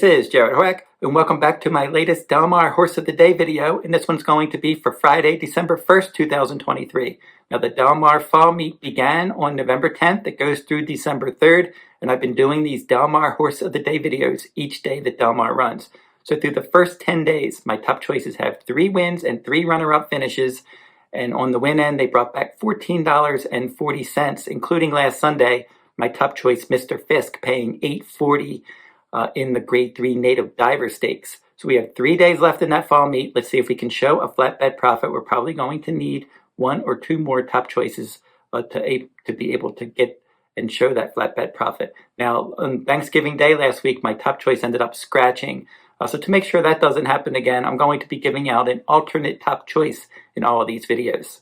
This is Jarrod Horak, and welcome back to my latest Del Mar Horse of the Day video, and this one's going to be for Friday, December 1st, 2023. Now, the Del Mar Fall Meet began on November 10th. It goes through December 3rd, and I've been doing these Del Mar Horse of the Day videos each day that Del Mar runs. So through the first 10 days, my top choices have 3 wins and 3 runner-up finishes, and on the win end, they brought back $14.40, including last Sunday, my top choice, Mr. Fisk, paying $8.40 in the Grade 3 Native Diver Stakes. So we have 3 days left in that fall meet. Let's see if we can show a flat bet profit. We're probably going to need 1 or 2 more top choices to be able to get and show that flat bet profit. Now, on Thanksgiving Day last week, my top choice ended up scratching. So to make sure that doesn't happen again, I'm going to be giving out an alternate top choice in all of these videos.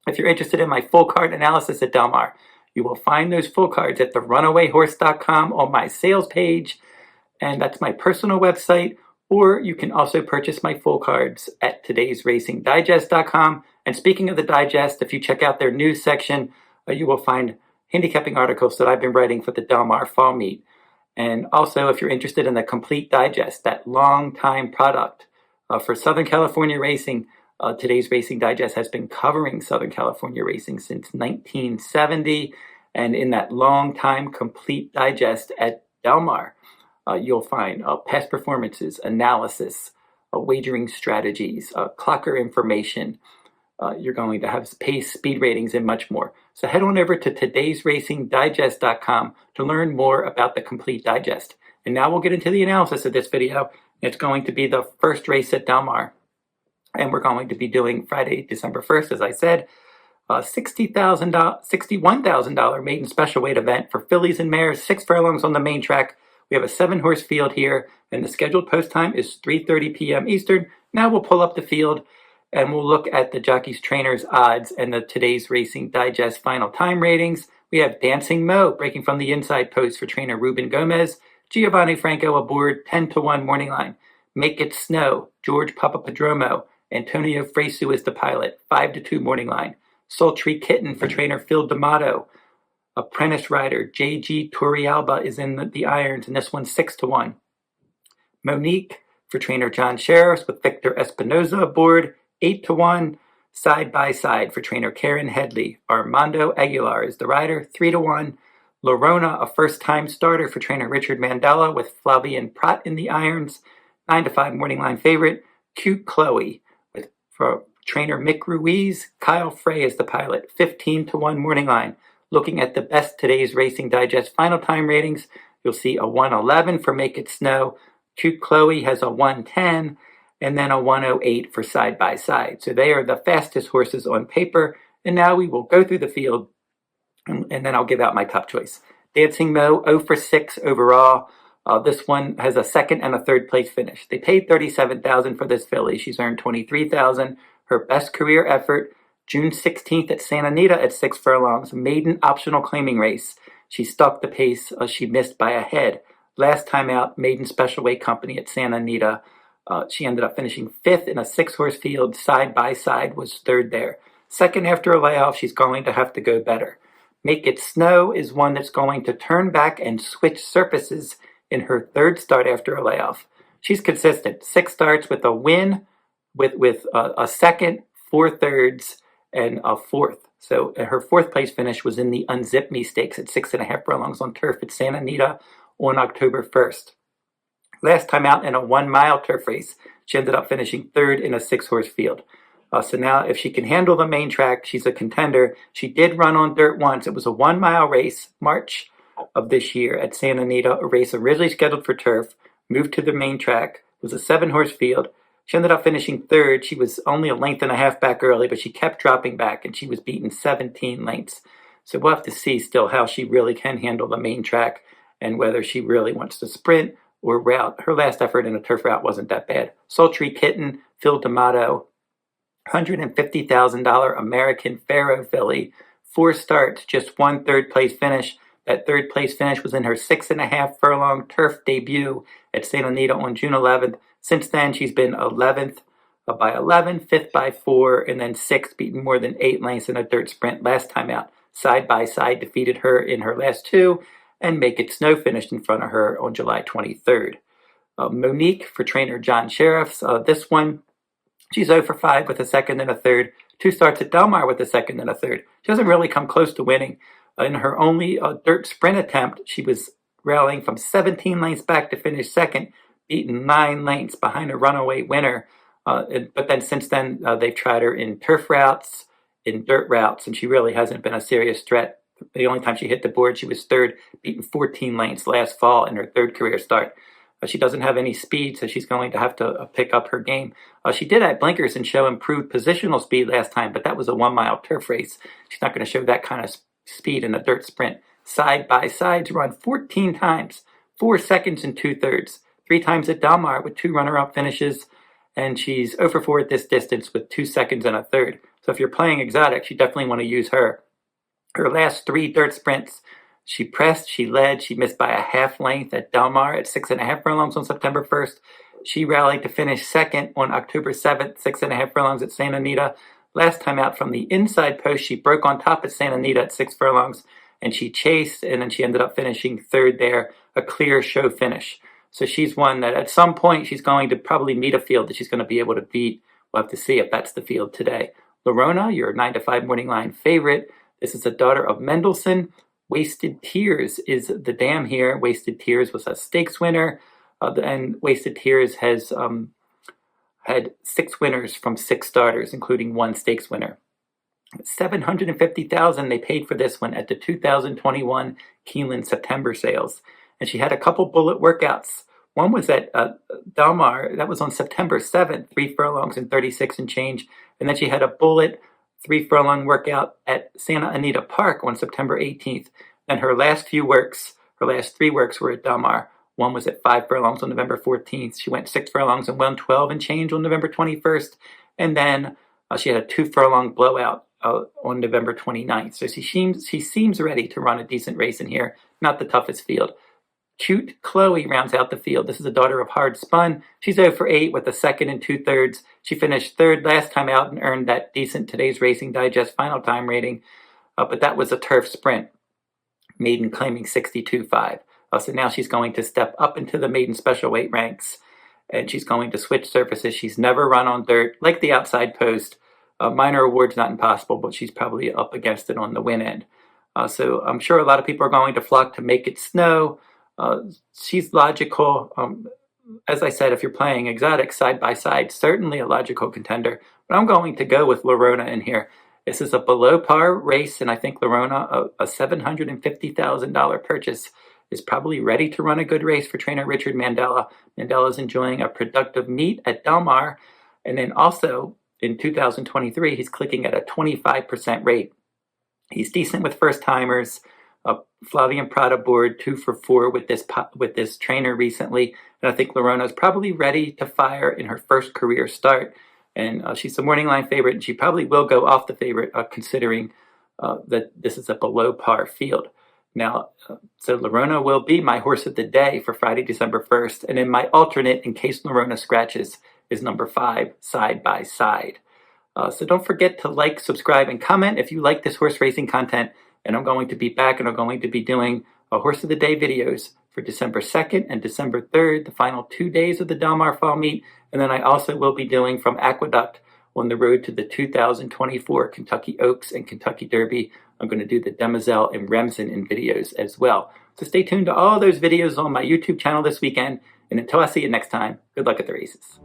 If you're interested in my full card analysis at Del Mar, you will find those full cards at the runawayhorse.com on my sales page, and that's my personal website, or you can also purchase my full cards at todaysracingdigest.com. And speaking of the digest, if you check out their news section, you will find handicapping articles that I've been writing for the Del Mar Fall Meet. And also, if you're interested in the Complete Digest, that long-time product for Southern California racing, Today's Racing Digest has been covering Southern California racing since 1970. And in that long-time Complete Digest at Del Mar, you'll find past performances, analysis, wagering strategies, clocker information. You're going to have pace, speed ratings, and much more. So head on over to todaysracingdigest.com to learn more about the Complete Digest. And now we'll get into the analysis of this video. It's going to be the first race at Del Mar. And we're going to be doing Friday, December 1st, as I said, $61,000 maiden special weight event for fillies and mares, 6 furlongs on the main track. We have a 7-horse field here, and the scheduled post time is 3:30 p.m. Eastern. Now we'll pull up the field, and we'll look at the jockeys, trainers, odds, and the Today's Racing Digest final time ratings. We have Dancing Mo breaking from the inside post for trainer Ruben Gomez. Giovanni Franco aboard, 10-1 morning line. Make It Snow, George Papapadromo. Antonio Fresu is the pilot, 5-2 morning line. Sultry Kitten for trainer Phil D'Amato. Apprentice rider J.G. Torrealba is in the irons, and this one's 6-1. Monique for trainer John Sheriffs with Victor Espinoza aboard, 8-1. Side by Side for trainer Karen Headley. Armando Aguilar is the rider, 3-1. Llorona, a first-time starter for trainer Richard Mandela with Flavian Prat in the irons, 9-5 morning line favorite. Cute Khloe for trainer Mick Ruiz. Kyle Frey is the pilot, 15-1 morning line. Looking at the best Today's Racing Digest final time ratings, you'll see a 111 for Make It Snow. Cute Khloe has a 110, and then a 108 for Side by Side. So they are the fastest horses on paper. And now we will go through the field, and then I'll give out my top choice. Dancing Mo, 0-for-6 overall. This one has a 2nd and a 3rd place finish. They paid $37,000 for this filly. She's earned $23,000. Her best career effort, June 16th at Santa Anita at 6 furlongs, maiden optional claiming race. She stuck the pace. She missed by a head. Last time out, maiden special weight company at Santa Anita. She ended up finishing 5th in a 6-horse field. Side by Side was 3rd there. 2nd after a layoff, she's going to have to go better. Make It Snow is one that's going to turn back and switch surfaces in her 3rd start after a layoff. She's consistent. 6 starts with a win, with a 2nd, 4 thirds, and a 4th. So her 4th place finish was in the Unzip Me Stakes at 6.5 furlongs on turf at Santa Anita on October 1st. Last time out in a 1-mile turf race, she ended up finishing 3rd in a 6-horse field. So now if she can handle the main track, she's a contender. She did run on dirt once. It was a 1-mile race, March of this year at Santa Anita, a race originally scheduled for turf, moved to the main track. It was a 7-horse field. She ended up finishing 3rd. She was only a length and a half back early, but she kept dropping back, and she was beaten 17 lengths. So we'll have to see still how she really can handle the main track and whether she really wants to sprint or route. Her last effort in a turf route wasn't that bad. Sultry Kitten, Phil D'Amato, $150,000 American Pharaoh filly, 4 starts, just 1 3rd place finish. That 3rd place finish was in her 6.5 furlong turf debut at Santa Anita on June 11th. Since then, she's been 11th by 11, 5th by 4, and then 6th, beaten more than 8 lengths in a dirt sprint last time out. Side by Side defeated her in her last 2, and Make It Snow finished in front of her on July 23rd. Monique for trainer John Sheriffs. This one, she's 0 for 5 with a second and a third. 2 starts at Del Mar with a second and a third. She doesn't really come close to winning. In her only dirt sprint attempt, she was rallying from 17 lengths back to finish second, beaten 9 lengths behind a runaway winner. But then since then, they've tried her in turf routes, in dirt routes, and she really hasn't been a serious threat. The only time she hit the board, she was third, beaten 14 lengths last fall in her third career start. She doesn't have any speed, so she's going to have to pick up her game. She did add blinkers and show improved positional speed last time, but that was a 1 mile turf race. She's not going to show that kind of speed in a dirt sprint. Side by sides run 14 times, 4 seconds and 2/3. 3 times at Del Mar with 2 runner-up finishes, and she's 0 for 4 at this distance with 2 seconds and a third. So if you're playing exotic, you definitely want to use her. Her last 3 dirt sprints, she pressed, she led, she missed by a half length at Del Mar at 6.5 furlongs on September 1st. She rallied to finish second on October 7th, 6.5 furlongs at Santa Anita. Last time out from the inside post, she broke on top at Santa Anita at 6 furlongs, and she chased, and then she ended up finishing third there, a clear show finish. So she's one that at some point she's going to probably meet a field that she's going to be able to beat. We'll have to see if that's the field today. Llorona, your 9 to 5 morning line favorite. This is a daughter of Mendelssohn. Wasted Tears is the dam here. Wasted Tears was a stakes winner, and Wasted Tears has had 6 winners from 6 starters, including 1 stakes winner. $750,000 they paid for this one at the 2021 Keeneland September sales, and she had a couple bullet workouts. One was at Del Mar, that was on September 7th, 3 furlongs and 36 and change, and then she had a bullet 3 furlong workout at Santa Anita Park on September 18th. And her last 3 works were at Del Mar. One was at 5 furlongs on November 14th. She went 6 furlongs and won 12 and change on November 21st. And then she had a 2 furlong blowout on November 29th. So she seems ready to run a decent race in here. Not the toughest field. Cute Khloe rounds out the field. This is a daughter of Hard Spun. She's 0 for 8 with a second and 2/3. She finished third last time out and earned that decent Today's Racing Digest final time rating, but that was a turf sprint. Maiden claiming 62.5. So now she's going to step up into the maiden special weight ranks, and she's going to switch surfaces. She's never run on dirt, like the outside post. Minor award's not impossible, but she's probably up against it on the win end. So I'm sure a lot of people are going to flock to Make It Snow. She's logical. As I said, if you're playing exotic side by side, certainly a logical contender. But I'm going to go with Llorona in here. This is a below par race, and I think Llorona, a $750,000 purchase, is probably ready to run a good race for trainer Richard Mandella. Mandella's enjoying a productive meet at Del Mar, and then also in 2023, he's clicking at a 25% rate. He's decent with first timers. Flavian Prada board 2 for 4 with this trainer recently, and I think Llorona's probably ready to fire in her first career start, and she's the morning line favorite, and she probably will go off the favorite considering that this is a below par field. Now, so Llorona will be my horse of the day for Friday, December 1st, and then my alternate in case Llorona scratches is number 5, Side by Side. So don't forget to like, subscribe, and comment if you like this horse racing content. And I'm going to be back, and I'm going to be doing a Horse of the Day videos for December 2nd and December 3rd, the final 2 days of the Del Mar Fall Meet. And then I also will be doing from Aqueduct on the road to the 2024 Kentucky Oaks and Kentucky Derby. I'm going to do the Demoiselle and Remsen in videos as well. So stay tuned to all those videos on my YouTube channel this weekend. And until I see you next time, good luck at the races.